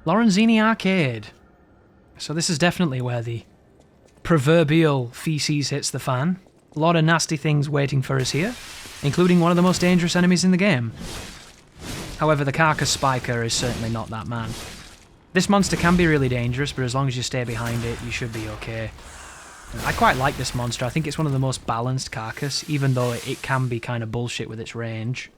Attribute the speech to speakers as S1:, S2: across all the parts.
S1: Lorenzini Arcade. So this is definitely where the proverbial feces hits the fan. A lot of nasty things waiting for us here, including one of the most dangerous enemies in the game. However, the Carcass Spiker is certainly not that man. This monster can be really dangerous, but as long as you stay behind it, you should be okay. I quite like this monster. I think it's one of the most balanced Carcass, even though it can be kind of bullshit with its range.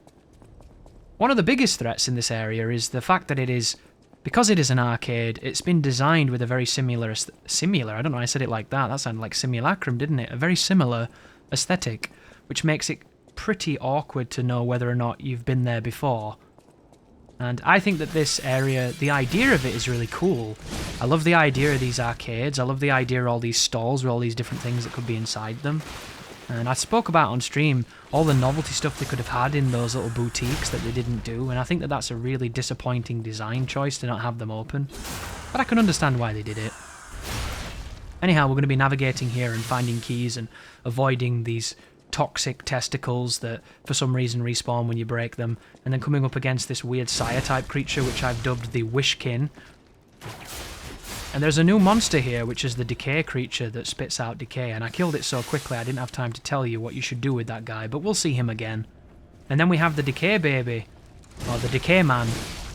S1: One of the biggest threats in this area is the fact that it is, because it is an arcade, it's been designed with a very similar, I don't know why I said it like that, that sounded like simulacrum, didn't it? A very similar aesthetic, which makes it pretty awkward to know whether or not you've been there before. And I think that this area, the idea of it is really cool. I love the idea of these arcades, I love the idea of all these stalls with all these different things that could be inside them. And I spoke about on stream all the novelty stuff they could have had in those little boutiques that they didn't do, and I think that that's a really disappointing design choice to not have them open. But I can understand why they did it. Anyhow, we're going to be navigating here and finding keys and avoiding these toxic testicles that for some reason respawn when you break them, and then coming up against this weird Sire type creature which I've dubbed the Wishkin. And there's a new monster here which is the decay creature that spits out decay, and I killed it so quickly I didn't have time to tell you what you should do with that guy, but we'll see him again. And then we have the decay baby, or the decay man,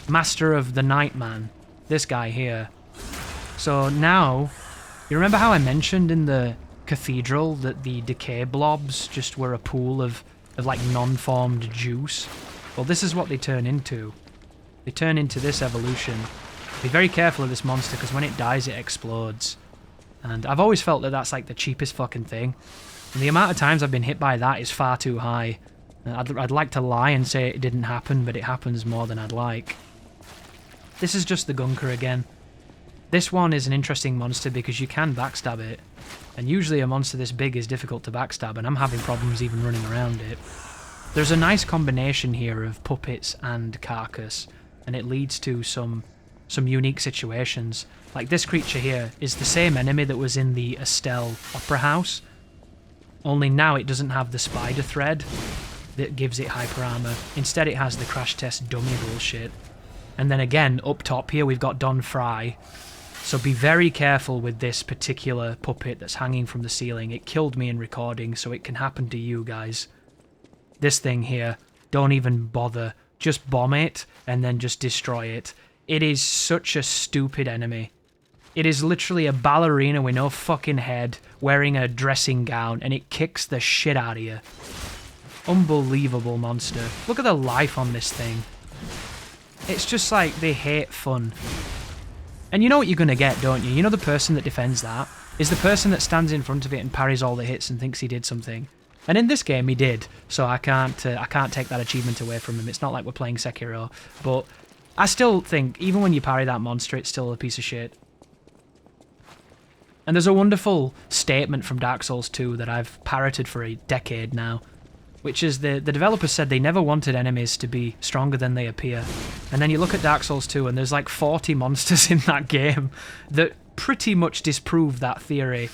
S1: master of the night man, this guy here. So now, you remember how I mentioned in the cathedral that the decay blobs just were a pool of like non-formed juice? Well, this is what they turn into. They turn into this evolution. Be very careful of this monster because when it dies it explodes. And I've always felt that that's like the cheapest fucking thing. And the amount of times I've been hit by that is far too high. I'd like to lie and say it didn't happen, but it happens more than I'd like. This is just the Gunker again. This one is an interesting monster because you can backstab it. And usually a monster this big is difficult to backstab, and I'm having problems even running around it. There's a nice combination here of puppets and Carcass, and it leads to some unique situations. Like this creature here is the same enemy that was in the Estelle Opera House, only now it doesn't have the spider thread that gives it hyper armor. Instead it has the crash test dummy bullshit. And then again, up top here we've got Don Fry. So be very careful with this particular puppet that's hanging from the ceiling. It killed me in recording, so it can happen to you guys. This thing here, don't even bother. Just bomb it, and then just destroy it. It is such a stupid enemy. It is literally a ballerina with no fucking head, wearing a dressing gown, and it kicks the shit out of you. Unbelievable monster. Look at the life on this thing. It's just like they hate fun. And you know what you're going to get, don't you? You know the person that defends that is the person that stands in front of it and parries all the hits and thinks he did something. And in this game he did, so I can't take that achievement away from him. It's not like we're playing Sekiro, but I still think, even when you parry that monster, it's still a piece of shit. And there's a wonderful statement from Dark Souls 2 that I've parroted for a decade now, which is the developers said they never wanted enemies to be stronger than they appear. And then you look at Dark Souls 2 and there's like 40 monsters in that game that pretty much disprove that theory.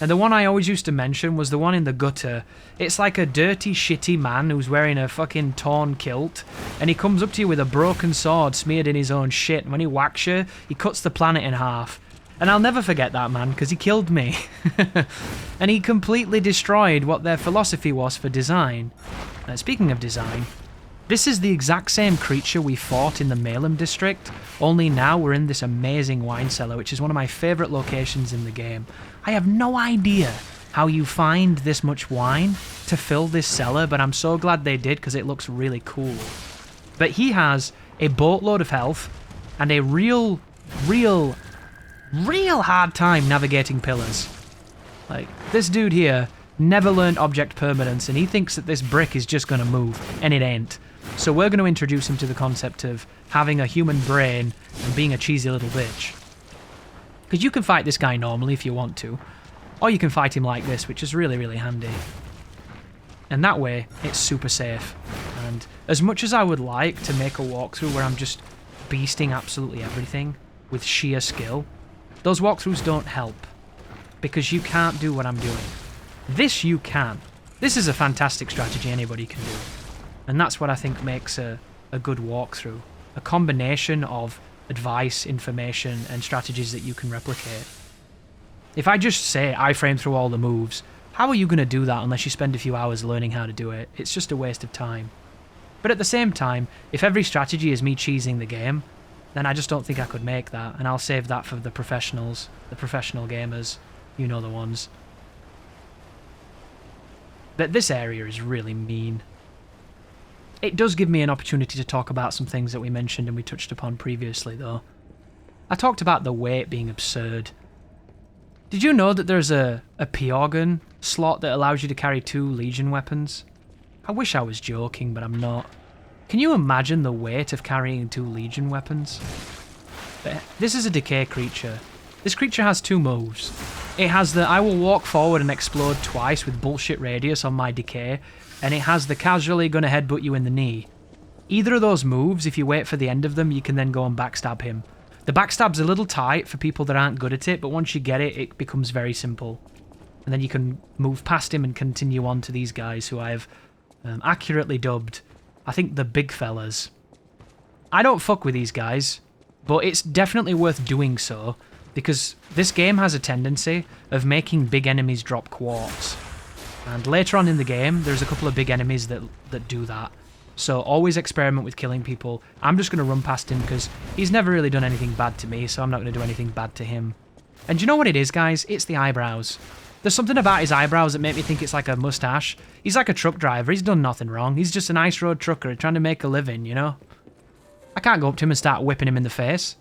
S1: And the one I always used to mention was the one in the gutter. It's like a dirty, shitty man who's wearing a fucking torn kilt, and he comes up to you with a broken sword smeared in his own shit, and when he whacks you, he cuts the planet in half. And I'll never forget that man, because he killed me. And he completely destroyed what their philosophy was for design. Speaking of design, this is the exact same creature we fought in the Malem district, only now we're in this amazing wine cellar, which is one of my favourite locations in the game. I have no idea how you find this much wine to fill this cellar, but I'm so glad they did because it looks really cool. But he has a boatload of health and a real hard time navigating pillars. Like, this dude here never learned object permanence and he thinks that this brick is just going to move, and it ain't. So we're going to introduce him to the concept of having a human brain and being a cheesy little bitch. Because you can fight this guy normally if you want to, or you can fight him like this, which is really, really handy. And that way, it's super safe. And as much as I would like to make a walkthrough where I'm just beasting absolutely everything with sheer skill, those walkthroughs don't help, because you can't do what I'm doing. This you can. This is a fantastic strategy anybody can do. And that's what I think makes a good walkthrough. A combination of advice, information, and strategies that you can replicate. If I just say I frame through all the moves, how are you going to do that unless you spend a few hours learning how to do it? It's just a waste of time. But at the same time, if every strategy is me cheesing the game, then I just don't think I could make that, and I'll save that for the professionals, the professional gamers, you know the ones. But this area is really mean. It does give me an opportunity to talk about some things that we mentioned and we touched upon previously, though. I talked about the weight being absurd. Did you know that there's a P-organ slot that allows you to carry 2 Legion weapons? I wish I was joking, but I'm not. Can you imagine the weight of carrying 2 Legion weapons? This is a decay creature. This creature has 2 moves. It has the I will walk forward and explode twice with bullshit radius on my decay, and it has the casually gonna headbutt you in the knee. Either of those moves, if you wait for the end of them, you can then go and backstab him. The backstab's a little tight for people that aren't good at it, but once you get it, it becomes very simple. And then you can move past him and continue on to these guys who I have accurately dubbed, I think, the big fellas. I don't fuck with these guys, but it's definitely worth doing so, because this game has a tendency of making big enemies drop quartz. And later on in the game, there's a couple of big enemies that do that. So always experiment with killing people. I'm just going to run past him because he's never really done anything bad to me, so I'm not going to do anything bad to him. And do you know what it is, guys? It's the eyebrows. There's something about his eyebrows that make me think it's like a mustache. He's like a truck driver. He's done nothing wrong. He's just an ice road trucker trying to make a living, you know? I can't go up to him and start whipping him in the face.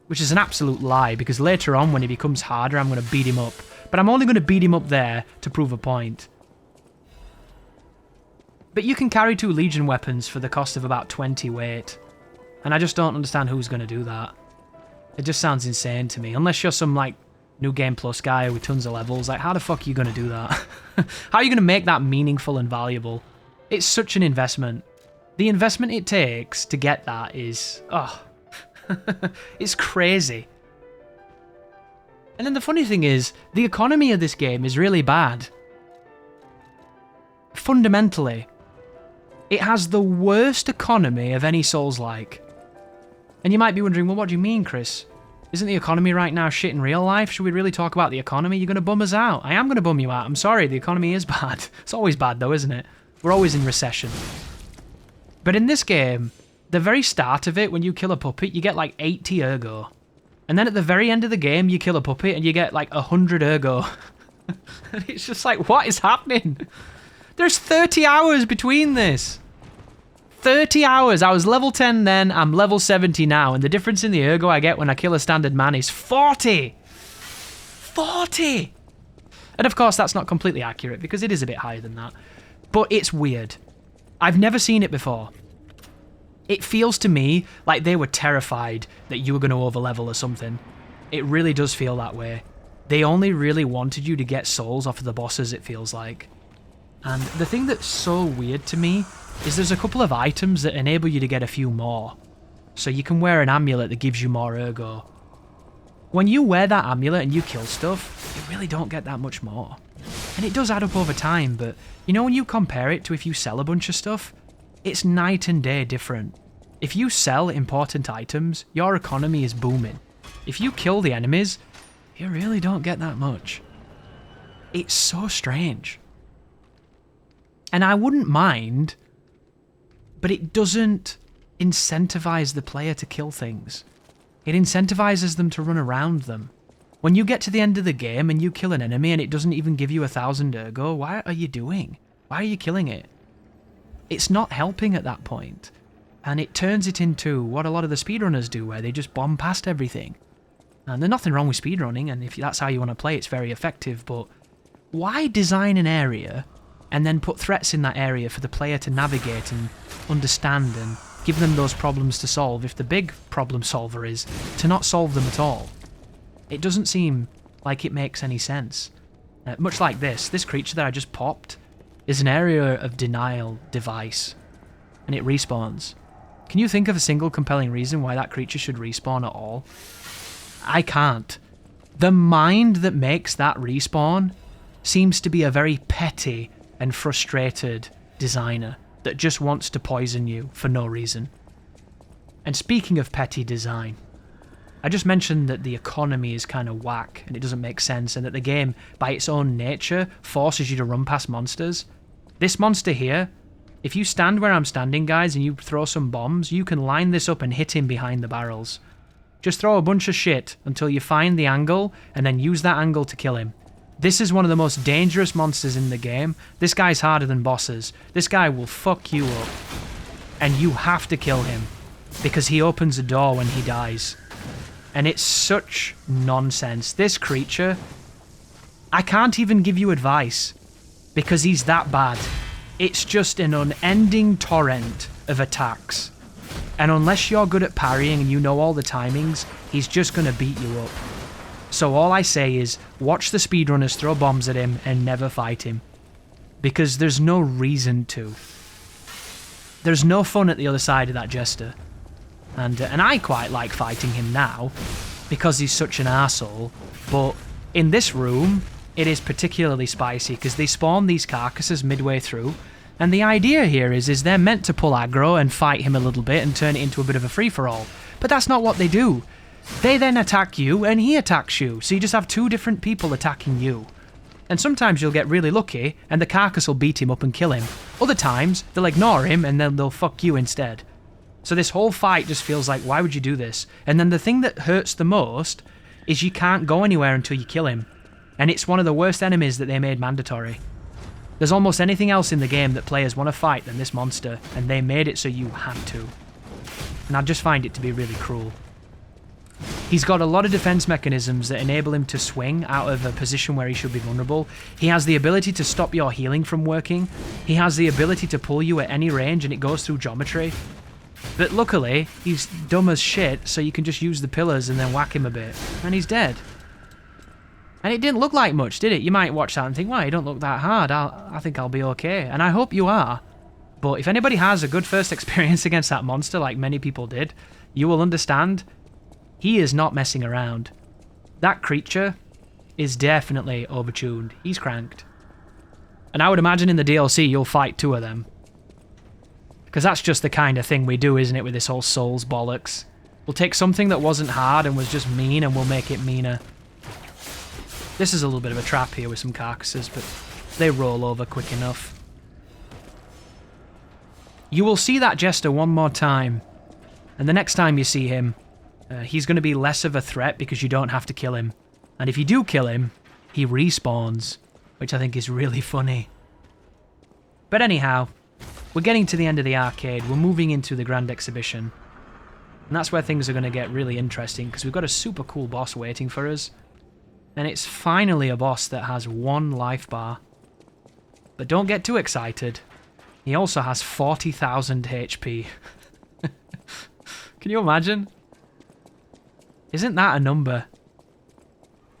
S1: Which is an absolute lie, because later on when he becomes harder, I'm going to beat him up. But I'm only going to beat him up there to prove a point. But you can carry 2 Legion weapons for the cost of about 20 weight. And I just don't understand who's going to do that. It just sounds insane to me. Unless you're some, like, New Game Plus guy with tons of levels. Like, how the fuck are you going to do that? How are you going to make that meaningful and valuable? It's such an investment. The investment it takes to get that is... oh, it's crazy. And then the funny thing is, the economy of this game is really bad. Fundamentally. It has the worst economy of any Souls-like. And you might be wondering, well, what do you mean, Chris? Isn't the economy right now shit in real life? Should we really talk about the economy? You're going to bum us out. I am going to bum you out. I'm sorry, the economy is bad. It's always bad though, isn't it? We're always in recession. But in this game, the very start of it, when you kill a puppet, you get like 80 ergo. And then at the very end of the game, you kill a puppet and you get like 100 ergo. And it's just like, what is happening? There's 30 hours between this. 30 hours. I was level 10 then, I'm level 70 now, and the difference in the ergo I get when I kill a standard man is 40! 40! And of course that's not completely accurate, because it is a bit higher than that. But it's weird. I've never seen it before. It feels to me like they were terrified that you were going to overlevel or something. It really does feel that way. They only really wanted you to get souls off of the bosses, it feels like. And the thing that's so weird to me is there's a couple of items that enable you to get a few more. So you can wear an amulet that gives you more ergo. When you wear that amulet and you kill stuff, you really don't get that much more. And it does add up over time, but you know when you compare it to if you sell a bunch of stuff, it's night and day different. If you sell important items, your economy is booming. If you kill the enemies, you really don't get that much. It's so strange. And I wouldn't mind, but it doesn't incentivize the player to kill things. It incentivizes them to run around them. When you get to the end of the game and you kill an enemy and it doesn't even give you 1,000 ergo, what are you doing? Why are you killing it? It's not helping at that point. And it turns it into what a lot of the speedrunners do, where they just bomb past everything. And there's nothing wrong with speedrunning, and if that's how you want to play, it's very effective, but why design an area and then put threats in that area for the player to navigate and understand and give them those problems to solve if the big problem solver is to not solve them at all? It doesn't seem like it makes any sense. Much like this creature that I just popped is an area of denial device, and it respawns. Can you think of a single compelling reason why that creature should respawn at all? I can't. The mind that makes that respawn seems to be a very petty and frustrated designer that just wants to poison you for no reason. And speaking of petty design, I just mentioned that the economy is kind of whack and it doesn't make sense, and that the game, by its own nature, forces you to run past monsters. This monster here, if you stand where I'm standing, guys, and you throw some bombs, you can line this up and hit him behind the barrels. Just throw a bunch of shit until you find the angle, and then use that angle to kill him. This is one of the most dangerous monsters in the game. This guy's harder than bosses. This guy will fuck you up. And you have to kill him, because he opens a door when he dies. And it's such nonsense. This creature, I can't even give you advice, because he's that bad. It's just an unending torrent of attacks. And unless you're good at parrying and you know all the timings, he's just going to beat you up. So all I say is, watch the speedrunners throw bombs at him and never fight him. Because there's no reason to. There's no fun at the other side of that jester. And I quite like fighting him now, because he's such an arsehole. But in this room, it is particularly spicy, because they spawn these carcasses midway through. And the idea here is they're meant to pull aggro and fight him a little bit and turn it into a bit of a free-for-all. But that's not what they do. They then attack you, and he attacks you, so you just have two different people attacking you. And sometimes you'll get really lucky, and the carcass will beat him up and kill him. Other times, they'll ignore him, and then they'll fuck you instead. So this whole fight just feels like, why would you do this? And then the thing that hurts the most is you can't go anywhere until you kill him. And it's one of the worst enemies that they made mandatory. There's almost anything else in the game that players want to fight than this monster, and they made it so you had to. And I just find it to be really cruel. He's got a lot of defense mechanisms that enable him to swing out of a position where he should be vulnerable. He has the ability to stop your healing from working. He has the ability to pull you at any range, and it goes through geometry. But luckily, he's dumb as shit, so you can just use the pillars and then whack him a bit, and he's dead. And it didn't look like much, did it? You might watch that and think, well, you don't look that hard. I think I'll be okay. And I hope you are. But if anybody has a good first experience against that monster, like many people did, you will understand he is not messing around. That creature is definitely overtuned. He's cranked. And I would imagine in the DLC you'll fight two of them. Because that's just the kind of thing we do, isn't it, with this whole Souls bollocks. We'll take something that wasn't hard and was just mean, and we'll make it meaner. This is a little bit of a trap here with some carcasses, but they roll over quick enough. You will see that jester one more time, and the next time you see him, he's going to be less of a threat because you don't have to kill him. And if you do kill him, he respawns, which I think is really funny. But anyhow, we're getting to the end of the arcade. We're moving into the Grand Exhibition. And that's where things are going to get really interesting, because we've got a super cool boss waiting for us. And it's finally a boss that has 1 life bar. But don't get too excited. He also has 40,000 HP. Can you imagine? Isn't that a number?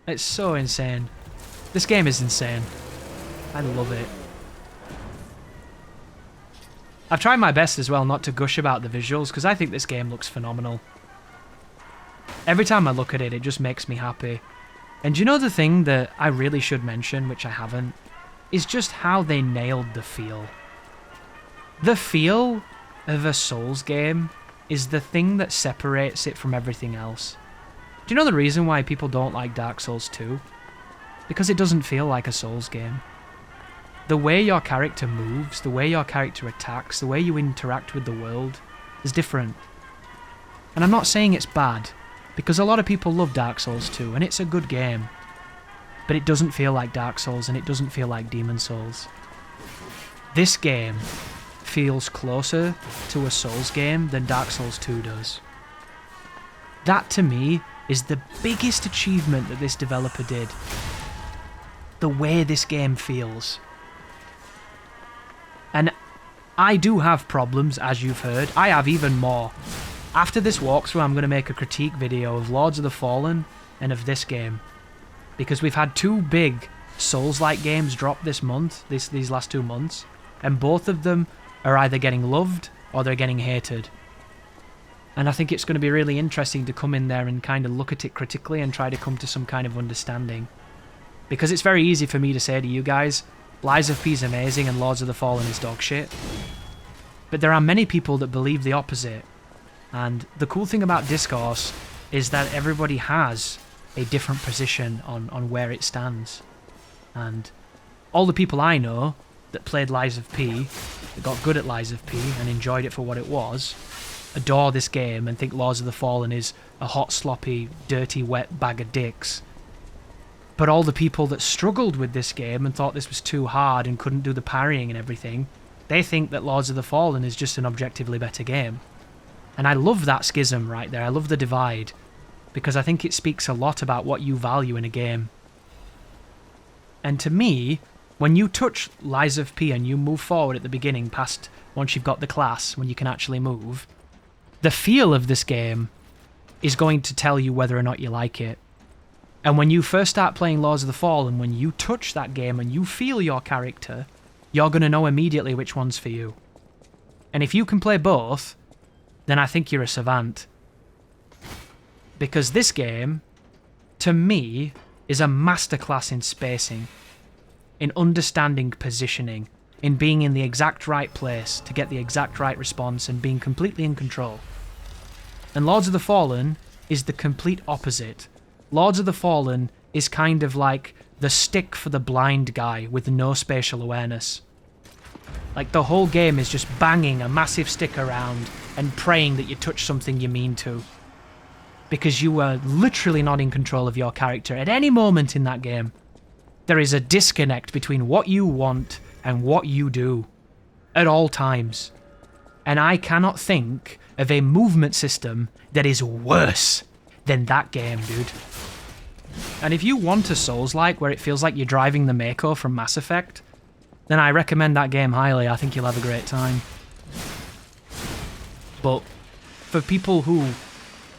S1: It's so insane. This game is insane. I love it. I've tried my best as well not to gush about the visuals, because I think this game looks phenomenal. Every time I look at it, it just makes me happy. And do you know the thing that I really should mention, which I haven't, is just how they nailed the feel. The feel of a Souls game is the thing that separates it from everything else. Do you know the reason why people don't like Dark Souls 2? Because it doesn't feel like a Souls game. The way your character moves, the way your character attacks, the way you interact with the world is different. And I'm not saying it's bad, because a lot of people love Dark Souls 2, and it's a good game. But it doesn't feel like Dark Souls, and it doesn't feel like Demon Souls. This game feels closer to a Souls game than Dark Souls 2 does. That, to me, is the biggest achievement that this developer did. The way this game feels. And I do have problems, as you've heard. I have even more. After this walkthrough, I'm going to make a critique video of Lords of the Fallen and of this game. Because we've had 2 big Souls-like games drop this month, these last 2 months, and both of them are either getting loved or they're getting hated. And I think it's going to be really interesting to come in there and kind of look at it critically and try to come to some kind of understanding. Because it's very easy for me to say to you guys, Lies of P is amazing and Lords of the Fallen is dog shit. But there are many people that believe the opposite. And the cool thing about Discourse is that everybody has a different position on where it stands. And all the people I know that played Lies of P, that got good at Lies of P and enjoyed it for what it was, adore this game and think Lords of the Fallen is a hot, sloppy, dirty, wet bag of dicks. But all the people that struggled with this game and thought this was too hard and couldn't do the parrying and everything, they think that Lords of the Fallen is just an objectively better game. And I love that schism right there. I love the divide, because I think it speaks a lot about what you value in a game. And to me, when you touch Lies of P and you move forward at the beginning past once you've got the class, when you can actually move, the feel of this game is going to tell you whether or not you like it. And when you first start playing Lords of the Fallen, when you touch that game and you feel your character, you're going to know immediately which one's for you. And if you can play both, then I think you're a savant. Because this game, to me, is a masterclass in spacing, in understanding positioning, in being in the exact right place to get the exact right response and being completely in control. And Lords of the Fallen is the complete opposite. Lords of the Fallen is kind of like the stick for the blind guy with no spatial awareness. Like, the whole game is just banging a massive stick around and praying that you touch something you mean to. Because you are literally not in control of your character at any moment in that game. There is a disconnect between what you want and what you do at all times. And I cannot think of a movement system that is worse than that game, dude. And if you want a Souls-like where it feels like you're driving the Mako from Mass Effect, then I recommend that game highly. I think you'll have a great time. But for people who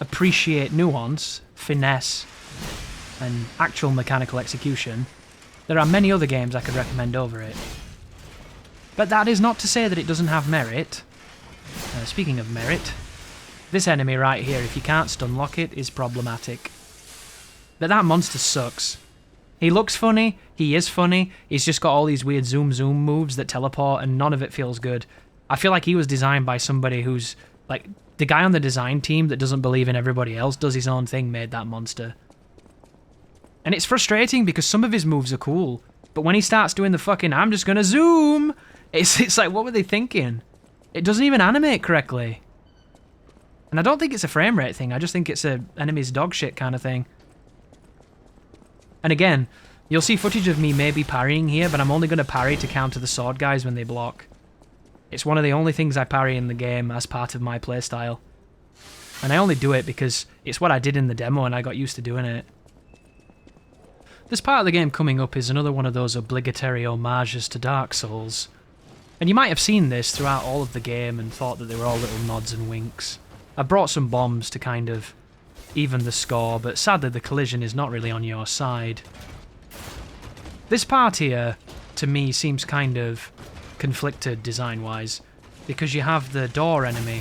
S1: appreciate nuance, finesse, and actual mechanical execution, there are many other games I could recommend over it. But that is not to say that it doesn't have merit. Speaking of merit, this enemy right here, if you can't stunlock it, is problematic. But that monster sucks. He looks funny, he is funny, he's just got all these weird zoom moves that teleport, and none of it feels good. I feel like he was designed by somebody who's, like, the guy on the design team that doesn't believe in everybody else, does his own thing, made that monster. And it's frustrating because some of his moves are cool, but when he starts doing the fucking I'm just gonna zoom, it's like, what were they thinking? It doesn't even animate correctly. And I don't think it's a frame rate thing, I just think it's a enemy's dog shit kind of thing. And again, you'll see footage of me maybe parrying here, but I'm only going to parry to counter the sword guys when they block. It's one of the only things I parry in the game as part of my playstyle. And I only do it because it's what I did in the demo and I got used to doing it. This part of the game coming up is another one of those obligatory homages to Dark Souls. And you might have seen this throughout all of the game and thought that they were all little nods and winks. I brought some bombs to kind of even the score, but sadly the collision is not really on your side. This part here, to me, seems kind of conflicted design-wise, because you have the door enemy,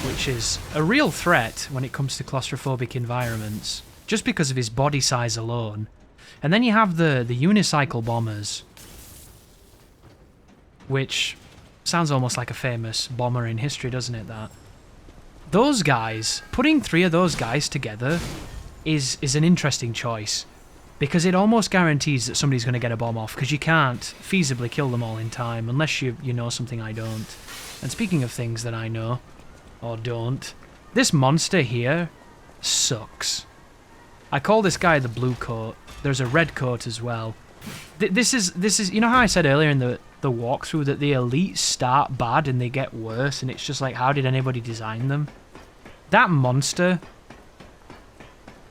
S1: which is a real threat when it comes to claustrophobic environments, just because of his body size alone. And then you have the unicycle bombers, which sounds almost like a famous bomber in history, doesn't it, that? Those guys, putting 3 of those guys together is an interesting choice, because it almost guarantees that somebody's going to get a bomb off, because you can't feasibly kill them all in time, unless you know something I don't. And speaking of things that I know, or don't, this monster here sucks. I call this guy the blue coat. There's a red coat as well. This is you know how I said earlier in the walkthrough that the elites start bad and they get worse, and it's just like, how did anybody design them? That monster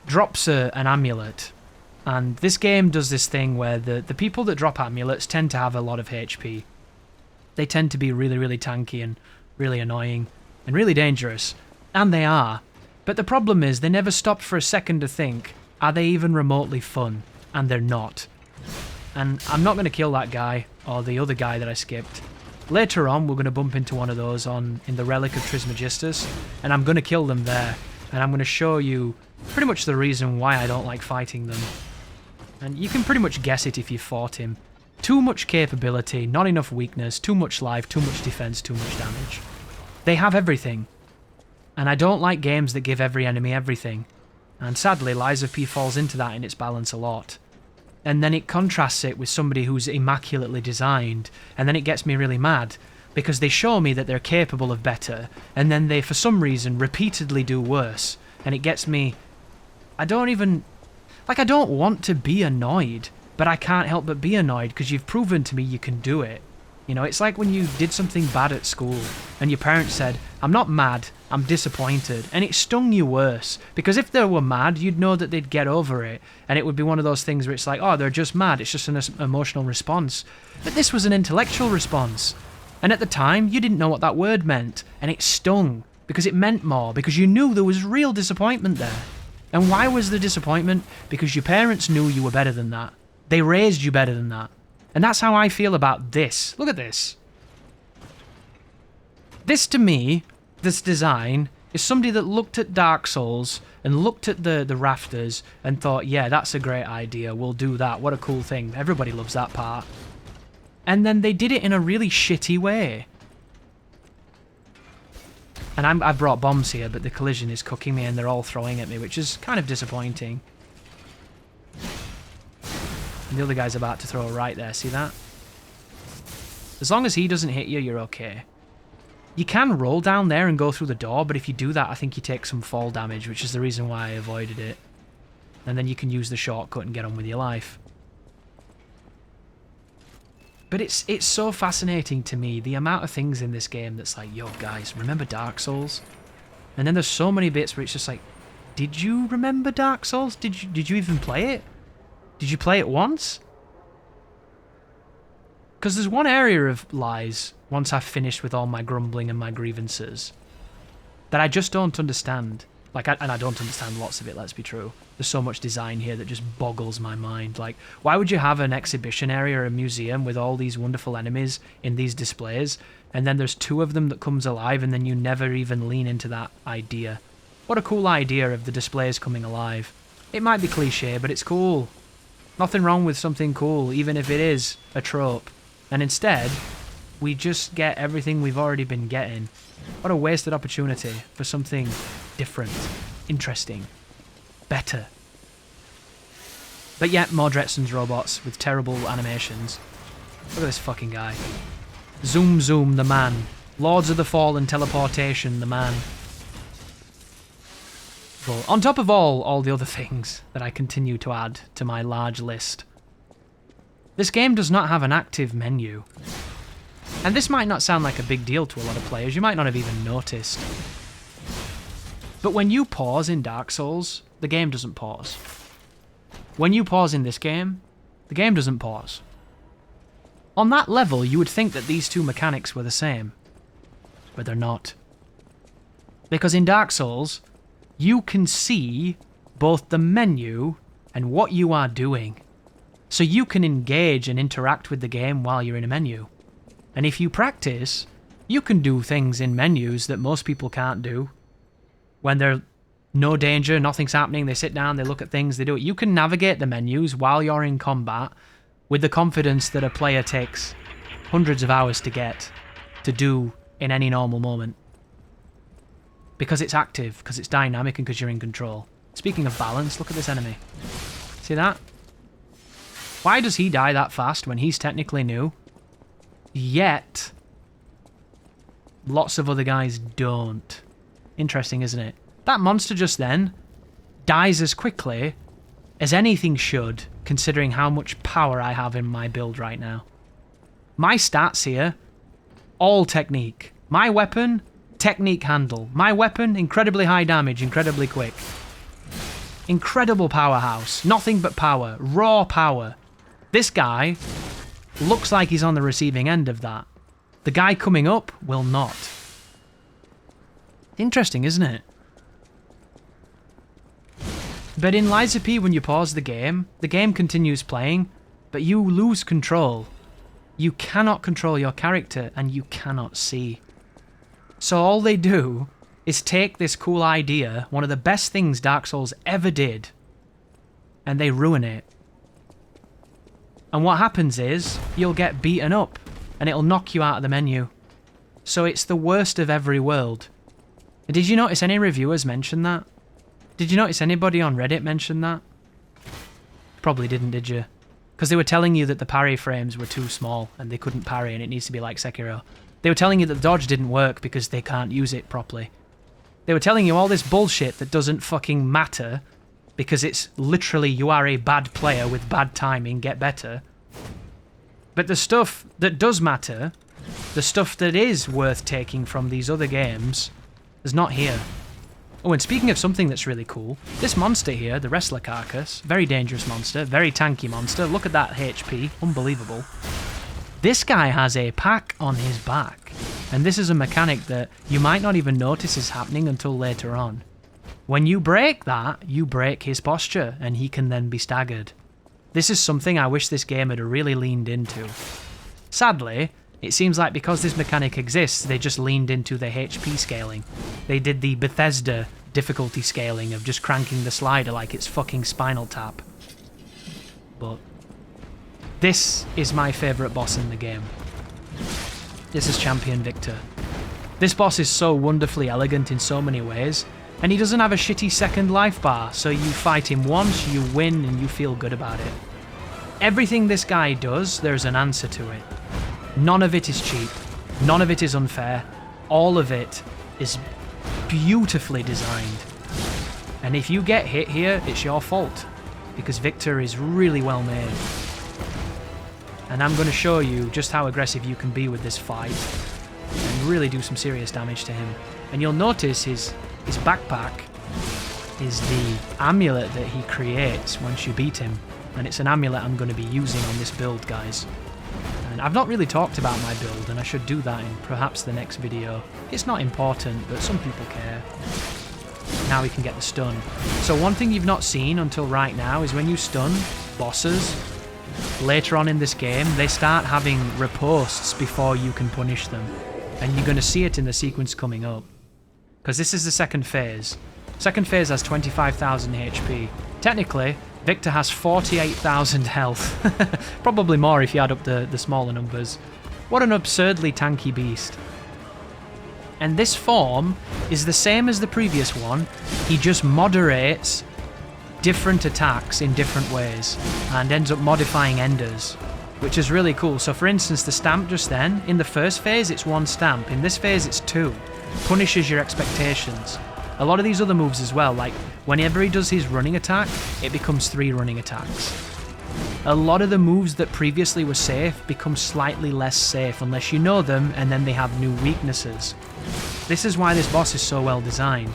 S1: drops an amulet, and this game does this thing where the people that drop amulets tend to have a lot of HP. They tend to be really, really tanky and really annoying and really dangerous, and they are. But the problem is they never stopped for a second to think, are they even remotely fun? And they're not. And I'm not going to kill that guy or the other guy that I skipped. Later on, we're going to bump into one of those in the Relic of Trismegistus, and I'm going to kill them there. And I'm going to show you pretty much the reason why I don't like fighting them. And you can pretty much guess it if you fought him. Too much capability, not enough weakness, too much life, too much defense, too much damage. They have everything. And I don't like games that give every enemy everything. And sadly, Lies of P falls into that in its balance a lot. And then it contrasts it with somebody who's immaculately designed, and then it gets me really mad, because they show me that they're capable of better, and then they, for some reason, repeatedly do worse. And it gets me... I don't want to be annoyed, but I can't help but be annoyed, because you've proven to me you can do it. You know, it's like when you did something bad at school, and your parents said, I'm not mad, I'm disappointed, and it stung you worse, because if they were mad, you'd know that they'd get over it, and it would be one of those things where it's like, oh, they're just mad, it's just an emotional response. But this was an intellectual response, and at the time, you didn't know what that word meant, and it stung, because it meant more, because you knew there was real disappointment there. And why was the disappointment? Because your parents knew you were better than that. They raised you better than that. And that's how I feel about this. Look at this. This, to me, this design, is somebody that looked at Dark Souls and looked at the rafters and thought, yeah, that's a great idea, we'll do that, what a cool thing, everybody loves that part. And then they did it in a really shitty way. And I've brought bombs here, but the collision is cooking me and they're all throwing at me, which is kind of disappointing. And the other guy's about to throw right there, see that? As long as he doesn't hit you, you're okay. You can roll down there and go through the door, but if you do that, I think you take some fall damage, which is the reason why I avoided it. And then you can use the shortcut and get on with your life. But it's so fascinating to me, the amount of things in this game that's like, yo guys, remember Dark Souls? And then there's so many bits where it's just like, did you remember Dark Souls? Did you even play it? Did you play it once? Because there's one area of Lies, once I've finished with all my grumbling and my grievances, that I just don't understand. And I don't understand lots of it, let's be true. There's so much design here that just boggles my mind. Like, why would you have an exhibition area or a museum with all these wonderful enemies in these displays, and then there's 2 of them that comes alive, and then you never even lean into that idea? What a cool idea of the displays coming alive. It might be cliche, but it's cool. Nothing wrong with something cool, even if it is a trope. And instead, we just get everything we've already been getting. What a wasted opportunity for something different, interesting, better. But yet, more Dretson's robots with terrible animations. Look at this fucking guy. Zoom Zoom, the man. Lords of the Fallen teleportation, the man. But on top of all the other things that I continue to add to my large list, this game does not have an active menu. And this might not sound like a big deal to a lot of players, you might not have even noticed. But when you pause in Dark Souls, the game doesn't pause. When you pause in this game, the game doesn't pause. On that level, you would think that these 2 mechanics were the same. But they're not. Because in Dark Souls, you can see both the menu and what you are doing. So you can engage and interact with the game while you're in a menu. And if you practice, you can do things in menus that most people can't do. When there's no danger, nothing's happening, they sit down, they look at things, they do it. You can navigate the menus while you're in combat with the confidence that a player takes hundreds of hours to get to do in any normal moment. Because it's active, because it's dynamic, and because you're in control. Speaking of balance, look at this enemy. See that? Why does he die that fast when he's technically new? Yet, lots of other guys don't. Interesting, isn't it? That monster just then dies as quickly as anything should, considering how much power I have in my build right now. My stats here, all technique. My weapon, technique handle. My weapon, incredibly high damage, incredibly quick. Incredible powerhouse. Nothing but power. Raw power. This guy looks like he's on the receiving end of that. The guy coming up will not. Interesting, isn't it? But in Lies of P, when you pause the game continues playing, but you lose control. You cannot control your character, and you cannot see. So all they do is take this cool idea, one of the best things Dark Souls ever did, and they ruin it. And what happens is, you'll get beaten up, and it'll knock you out of the menu. So it's the worst of every world. Did you notice any reviewers mention that? Did you notice anybody on Reddit mention that? Probably didn't, did you? Because they were telling you that the parry frames were too small and they couldn't parry and it needs to be like Sekiro. They were telling you that the dodge didn't work because they can't use it properly. They were telling you all this bullshit that doesn't fucking matter because it's literally you are a bad player with bad timing, get better. But the stuff that does matter, the stuff that is worth taking from these other games, is not here. Oh, and speaking of something that's really cool, this monster here, the wrestler carcass, very dangerous monster, very tanky monster. Look at that HP, unbelievable. This guy has a pack on his back, and this is a mechanic that you might not even notice is happening until later on. When you break that, you break his posture, and he can then be staggered. This is something I wish this game had really leaned into. Sadly, it seems like because this mechanic exists, they just leaned into the HP scaling. They did the Bethesda difficulty scaling of just cranking the slider like it's fucking Spinal Tap. But this is my favourite boss in the game. This is Champion Victor. This boss is so wonderfully elegant in so many ways, and he doesn't have a shitty second life bar, so you fight him once, you win, and you feel good about it. Everything this guy does, there's an answer to it. None of it is cheap. None of it is unfair. All of it is beautifully designed. And if you get hit here, it's your fault, because Victor is really well made. And I'm going to show you just how aggressive you can be with this fight and really do some serious damage to him. And you'll notice his backpack is the amulet that he creates once you beat him. And it's an amulet I'm going to be using on this build, guys. And I've not really talked about my build, and I should do that in perhaps the next video. It's not important, but some people care. Now we can get the stun. So one thing you've not seen until right now is when you stun bosses, later on in this game, they start having ripostes before you can punish them. And you're going to see it in the sequence coming up. Because this is the second phase. Second phase has 25,000 HP. Technically, Victor has 48,000 health. Probably more if you add up the smaller numbers. What an absurdly tanky beast. And this form is the same as the previous one. He just moderates different attacks in different ways and ends up modifying enders, which is really cool. So for instance, the stamp just then, in the first phase it's one stamp, in this phase it's two. Punishes your expectations. A lot of these other moves as well, like whenever he does his running attack, it becomes 3 running attacks. A lot of the moves that previously were safe become slightly less safe unless you know them, and then they have new weaknesses. This is why this boss is so well designed.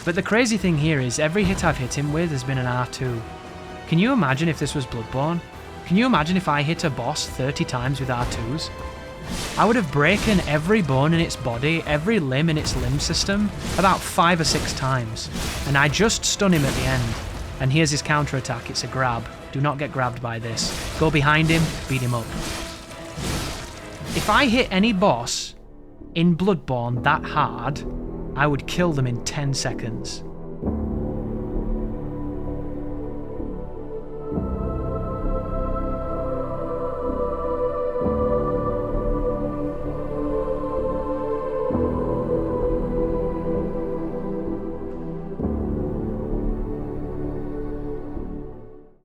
S1: But the crazy thing here is every hit I've hit him with has been an R2. Can you imagine if this was Bloodborne? Can you imagine if I hit a boss 30 times with R2s? I would have broken every bone in its body, every limb in its limb system, about 5 or 6 times. And I just stun him at the end. And here's his counter-attack, it's a grab. Do not get grabbed by this. Go behind him, beat him up. If I hit any boss in Bloodborne that hard, I would kill them in 10 seconds.